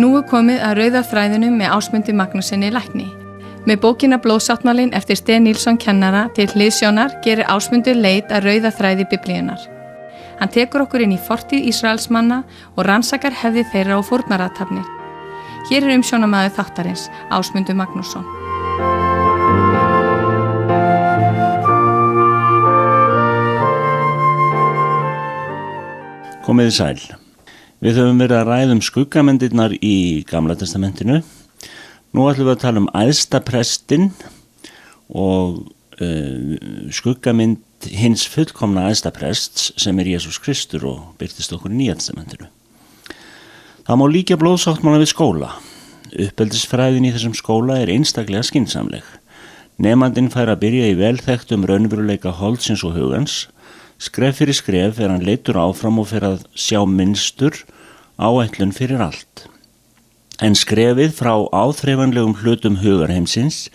Nú komið að rauða þræðinum með Ásmundi Magnússyni lækni. Með bókina Blóðsáttmálinn eftir Sten Nilsson kennara til hliðsjónar gerir Ásmundur leit að rauða þræði Biblíunnar. Hann tekur okkur inn í fortíð Ísraelsmanna og rannsakar hefði þeirra og fórnarathafnir. Hér umsjónarmaður þáttarins, Ásmundur Magnússon. Komiði sæl. Við höfum verið að ræða skuggamyndirnar í Gamla testamentinu. Nú ætlum við að tala æðsta prestinn og skuggamynd hins fullkomna æðsta prests sem Jesús Kristur og birtist okkur í Nýja testamentinu. Það má líkja blóðsáttmála við skóla. Uppeldisfræðin í þessum skóla einstaklega skynsamleg. Nemandinn fær að byrja í velþekktum raunveruleika holdsins og hugans. Skref fyrir skref hann leiddur áfram og fer að sjá mynstur, áætlun fyrir allt. En skrefið frá áþreifanlegum hlutum hugarheimsins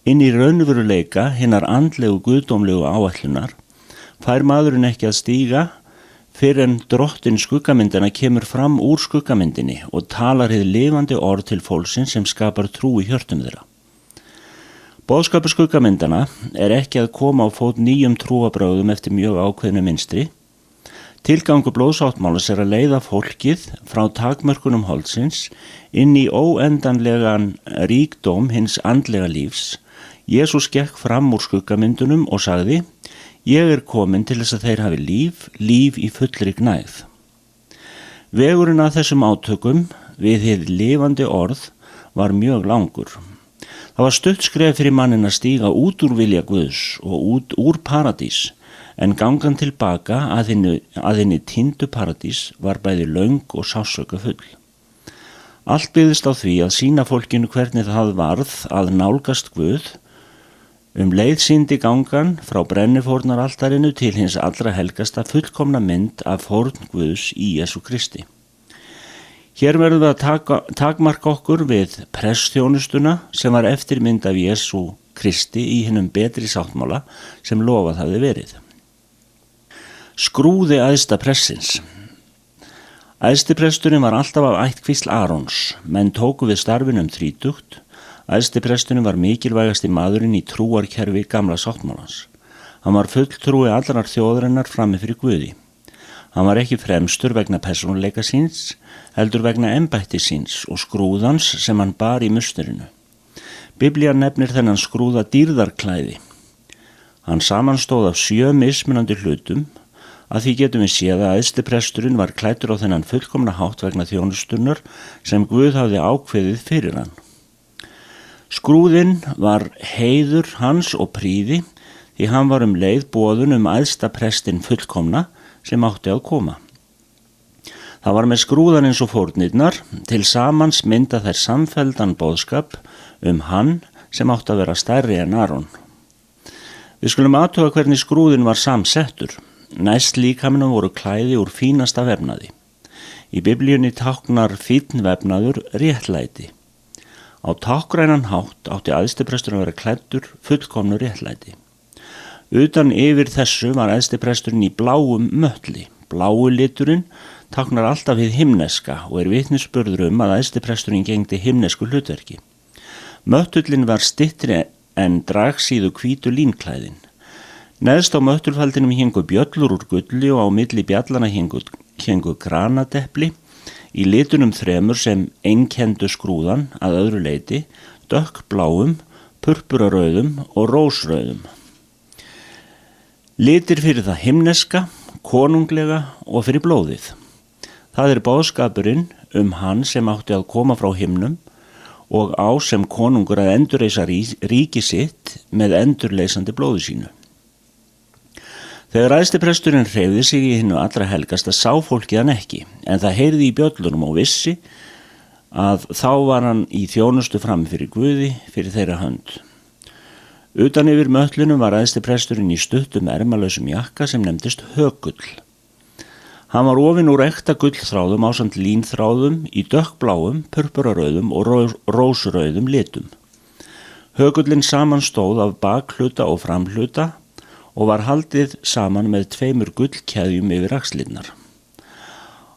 inn í raunveruleika hinnar andlegu guðdómlegu áætlunar fær maðurinn ekki að stíga fyrr en drottinn skuggamyndina kemur fram úr skuggamyndinni og talar hið lifandi orð til fólksins sem skapar trú í hjörtum þeirra. Boðskapur skuggamyndana ekki að koma á fót nýjum trúabrögðum eftir mjög ákveðnu mynstri. Tilgangur blóðsáttmálas að leiða fólkið frá takmörkunum holdsins inn í óendanlegan ríkdóm hins andlega lífs. Jesús gekk fram úr skuggamyndunum og sagði: Ég komin til þess að þeir hafi líf í fullri gnægð. Vegurinn að þessum átökum við hið lifandi orð var mjög langur. Það var stutt skref fyrir mannin að stíga út úr vilja Guðs og út úr paradís, en gangan tilbaka að hinni týndu paradís var bæði löng og sársaukafull. Allt byggðist á því að sýna fólkinu hvernig það varð að nálgast Guð. Leið sýndi gangan frá brennifórnaraltarinu til hins allra helgasta fullkomna mynd af fórn Guðs í Jesú Kristi. Hér verðum við að takmarka okkur við prestþjónustuna sem var eftirmynd af Jesú Kristi í hinum betri sáttmála sem lofað hafði verið. Skrúði æðsta prestsins. Æðsti presturinn var alltaf af ættkvísl Arons, menn tóku við starfinu þrítugt. Æðsti presturinn var mikilvægasti maðurinn í trúarkerfi gamla sáttmálans. Hann var fulltrúi allrar þjóðarinnar frammi fyrir Guði. Hann var ekki fremstur vegna persónuleika síns, heldur vegna embætti síns og skrúðans sem hann bar í musturinu. Biblían nefnir þennan skrúða dýrðarklæði. Hann samanstóð af 7 mismunandi hlutum. Að því getum við séð að æðsti presturinn var klæddur á þennan fullkomna hátt vegna þjónustunnar sem Guð hafði ákveðið fyrir hann. Skrúðinn var heiður hans og prýði því hann var leið boðun æðsta prestinn fullkomna sem átti að koma. Það var með skrúðan eins og fórnirnar, til samans mynda þær samfelldan boðskap hann sem átti að vera stærri en Aron. Við skulum athuga hvernig skrúðin var samsettur. Næst líkamanum voru klæði úr fínasta vefnaði. Í Biblíunni táknar fínn vefnaður réttlæti. Á tákgrænan hátt átti æðstipresturinn að vera klæddur fullkomnu réttlæti. Utan yfir þessu var æðstipresturinn í bláum möttli. Blái liturinn táknar alltaf hið himneska og vitnisburður að æðstipresturinn gegndi himnesku hlutverki. Möttullin var styttri en dragsíðu hvítu línklæðin. Neðst á möttulfaldinum héngu bjöllur úr gulli og á milli bjallana héngu granadepli í litunum 3 sem einkenndu skrúðan að öðru leyti, dökkbláum, purpurarauðum og rósrauðum. Litir fyrir það himneska, konunglega og fyrir blóðið. Það boðskapurinn hann sem átti að koma frá himnum og á sem konungur að endurreisa ríki sitt með endurleysandi blóði sínu. Þegar æðstipresturinn hreyfði sig í hinu allra helgasta sá fólkið hann ekki, en það heyrði í bjöllunum og vissi að þá var hann í þjónustu fram fyrir Guði fyrir þeirra hönd. Utan yfir möttlunum var æðstipresturinn í stuttum ermalausum jakka sem nefndist hökull. Hann var ofinn úr ekta gullþráðum ásamt línþráðum í dökkbláum, purpurarauðum og rósrauðum litum. Hökullin samanstóð af bakhluta og framhluta og var haldið saman með 2 gullkeðjum yfir axlirnar.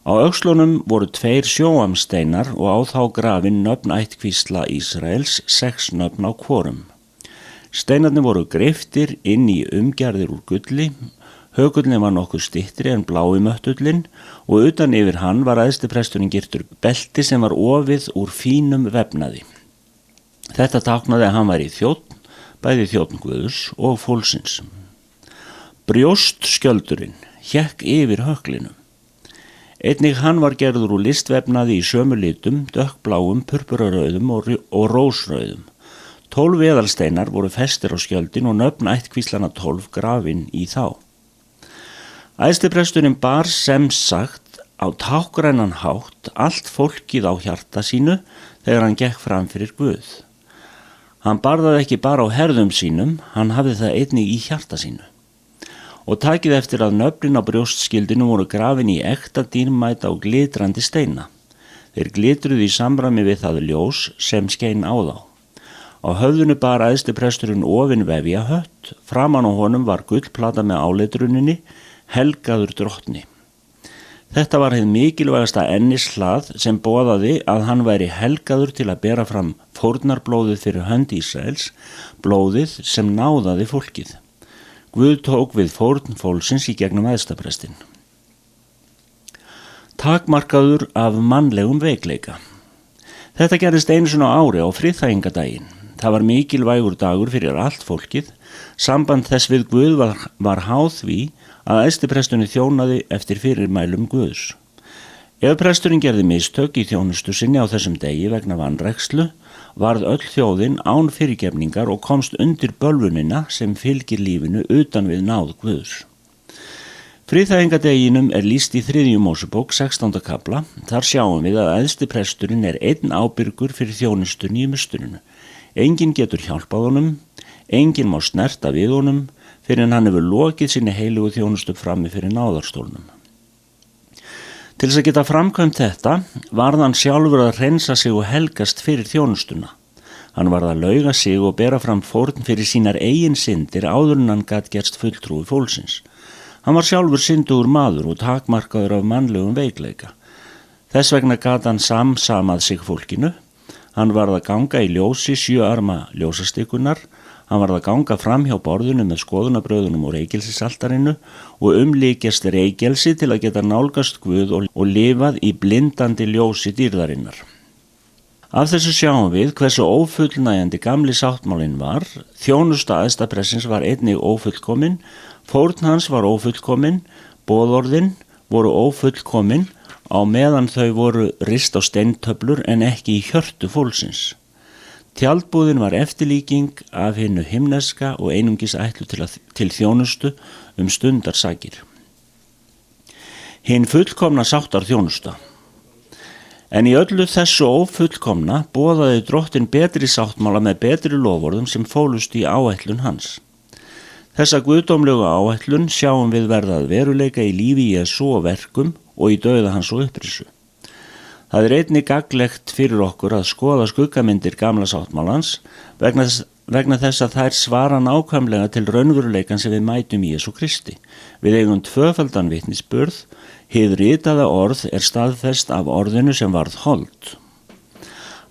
Á öxlunum voru 2 sjóamsteinar og á þá grafin nöfn ættkvísla Ísraels, 6 nöfn á hvorum. Steinarnir voru greiftir inn í umgerðir úr gulli, högullin var nokkuð styttri en blái möttullin og utan yfir hann var æðstipresturinn girtur belti sem var ofið úr fínum vefnaði. Þetta táknaði að hann var í þjónn, bæði þjónn Guðs og fólksins. Brjóstskjöldurinn hékk yfir höglinu. Einnig hann var gerður úr listvefnaði í sömu litum, dökkbláum, purpurarauðum og rósrauðum. 12 eðalsteinar voru festir á skjöldin og nöfn ættkvíslana 12 grafin í þá. Æðstipresturinn bar sem sagt á tákgrænan hátt allt fólkið á hjarta sínu þegar hann gekk fram fyrir Guð. Hann bar það ekki bara á herðum sínum, hann hafði það einnig í hjarta sínu. Og takið eftir að nöfnin á brjóstskildinu voru grafin í ekta dýrmæta og glitrandi steina. Þeir glitruðu í samræmi við það ljós sem skein á þá. Á höfðinu bar æðstipresturinn ofin vefja hött, framan á honum var gullplata með áletruninni, helgaður drottni. Þetta var hið mikilvægasta ennishlað sem boðaði að hann væri helgaður til að bera fram fórnarblóðið fyrir hönd Ísraels, blóðið sem náðaði fólkið. Guð tók við fórn fólksins í gegnum æðstaprestinn. Takmarkaður af mannlegum veikleika. Þetta gerðist einu sinni á ári á friðþægingadaginn. Það var mikilvægur dagur fyrir allt fólkið. Samband þess við Guð var háð því að æðstipresturinn þjónaði eftir fyrirmælum Guðs. Ef presturinn gerði mistök í þjónustu sinni á þessum degi vegna vanrækslu, varð öll þjóðin án fyrirgefningar og komst undir bölvunina sem fylgir lífinu utan við náð Guðs. Friðþægingadeginum er lýst í 3. Mósebók 16. kafla. Þar sjáum við að æðstipresturinn er einn ábyrgur fyrir þjónustunni í musturinu. Enginn getur hjálpað honum, enginn má snerta við honum fyrir en hann hefur lokið sinni heilögu þjónustu frammi fyrir náðarstólnum. Til þess að geta framkvæmt þetta varð hann sjálfur að hreinsa sig og helgast fyrir þjónustuna. Hann varð að lauga sig og bera fram fórn fyrir sínar eigin syndir áður en hann gat gerst fulltrúi fólksins. Hann var sjálfur syndugur maður og takmarkaður af mannlegum veikleika. Þess vegna gat hann samsamað sig fólkinu. Hann varð að ganga í ljósi 7 arma ljósastikunar. Hann varð að ganga fram hjá borðinu með skoðunabröðunum og reykelsisaltarinu og umlíkjast reykelsi til að geta nálgast Guð og lifað í blindandi ljósi dýrðarinnar. Af þessu sjáum við hversu ófullnægjandi gamli sáttmálinn var. Þjónusta æðstaprestins var einnig ófullkomin, fórn hans var ófullkomin, boðorðin voru ófullkomin á meðan þau voru rist á steintöflur en ekki í hjörtu fólksins. Tjaldbúðin var eftirlíking af hinu himneska og einungis ætlu til þjónustu stundarsakir. Hinn fullkomna sáttar þjónusta. En í öllu þessu ófullkomna boðaði drottinn betri sáttmála með betri loforðum sem fólust í áætlun hans. Þessa guðdómlegu áætlun sjáum við verðað veruleika í lífi Jesú og verkum og í dauða hans og upprissu. Það er einnig gagnlegt fyrir okkur að skoða skuggamyndir gamla sáttmálans vegna þess að þær svara nákvæmlega til raunveruleikan sem við mætum í Jesú Kristi. Við eigum tvöfaldan vitnisburð, hið ritaða orð er staðfest af orðinu sem varð hold.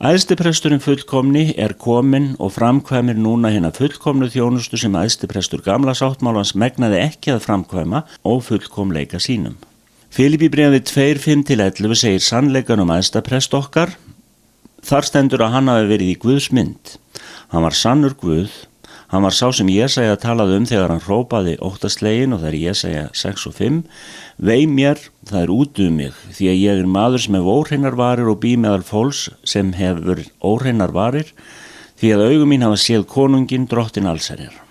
Æðstipresturinn fullkomni er kominn og framkvæmir núna hina fullkomnu þjónustu sem æðstiprestur gamla sáttmálans megnaði ekki að framkvæma og fullkomleika sínum. Filippíbréfið 2:5-11 segir sannleikan æðstaprest okkar. Þar stendur að hann hafi verið í Guðs mynd. Hann var sannur Guð. Hann var sá sem Jesaja talaði þegar hann hrópaði óttaslegin og það er Jesaja 6:5. Vei mér, það er út mig, því að ég er maður sem hef óhreinar varir og bý meðal fólks sem hefur óhreinar varir, því að augum mín hafa séð konunginn drottinn allsherjar.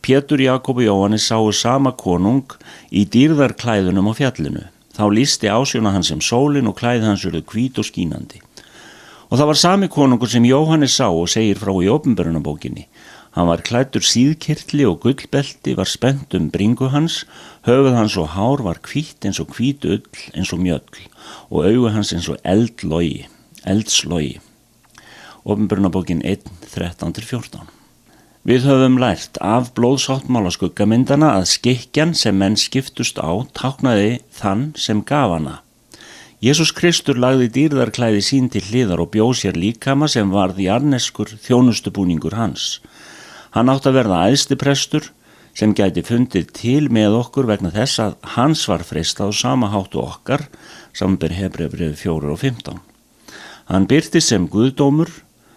Pétur, Jakob og Jóhannes sáu sama konung í dýrðarklæðunum á fjallinu. Þá lýsti ásjóna hans sem sólin og klæði hans urðu hvít og skínandi. Og það var sami konungur sem Jóhannes sá og segir frá í Opinberunarbókinni. Hann var klæddur síðkirtli og gullbelti var spennt bringu hans, höfuð hans og hár var hvítt eins og hvít ull eins og mjöll og augu hans eins og eldslogi. Opinberunarbókin 1:13-14. Við höfum lært af blóðsáttmála skuggamyndana að skikkjan sem menn skiptust á táknaði þann sem gaf hana, Jesús Kristur lagði dýrðarklæði sín til hliðar og bjó sér líkama sem varð jarðneskur þjónustubúningur hans. Hann átti að verða æðstiprestur sem gæti fundið til með okkur vegna þess að hans var freistað á sama hátt og okkar, samanber Hebreabréf 4 og 15. Hann birtist sem guðdómur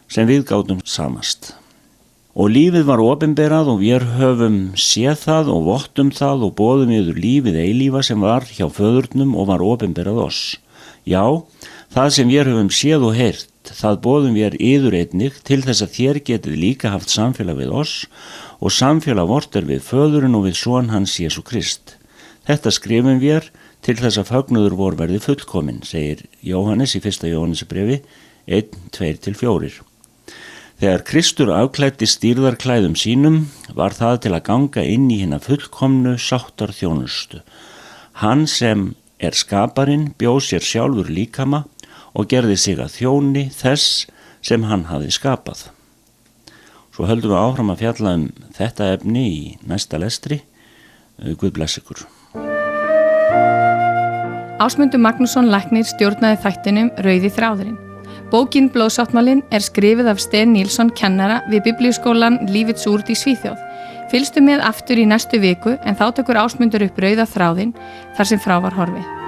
sem við gátum samast. Og lífið var opinberað og við höfum séð það og vottum það og boðum yfir lífið eilífa sem var hjá föðurnum og var opinberað oss. Já, það sem við höfum séð og heyrt, það boðum við yður einnig til þess að þér getið líka haft samfélag við oss og samfélag vort við föðurinn og við son hans Jesú Krist. Þetta skrifum við til þess að fögnuður vor verði fullkomin, segir Jóhannes í 1. Jóhannesbrefi 1:2-4. Þegar Kristur afklæddist dýrðarklæðum sínum var það til að ganga inn í hina fullkomnu sáttar þjónustu. Hann sem er skaparinn bjó sér sjálfur líkama og gerði sig að þjóni þess sem hann hafði skapað. Svo höldum við áfram að fjalla þetta efni í næsta lestri. Guð bless ykkur. Ásmundur Magnússon læknir stjórnaði þættinum Rauði þráðurinn. Bókin Blóðsáttmálinn er skrifið af Sten Nilsson kennara við Biblíuskólan Lífets Ord í Svíþjóð. Fylgstu með aftur í næstu viku en þá tekur Ásmundur upp Rauða þráðinn þar sem frá var horfið.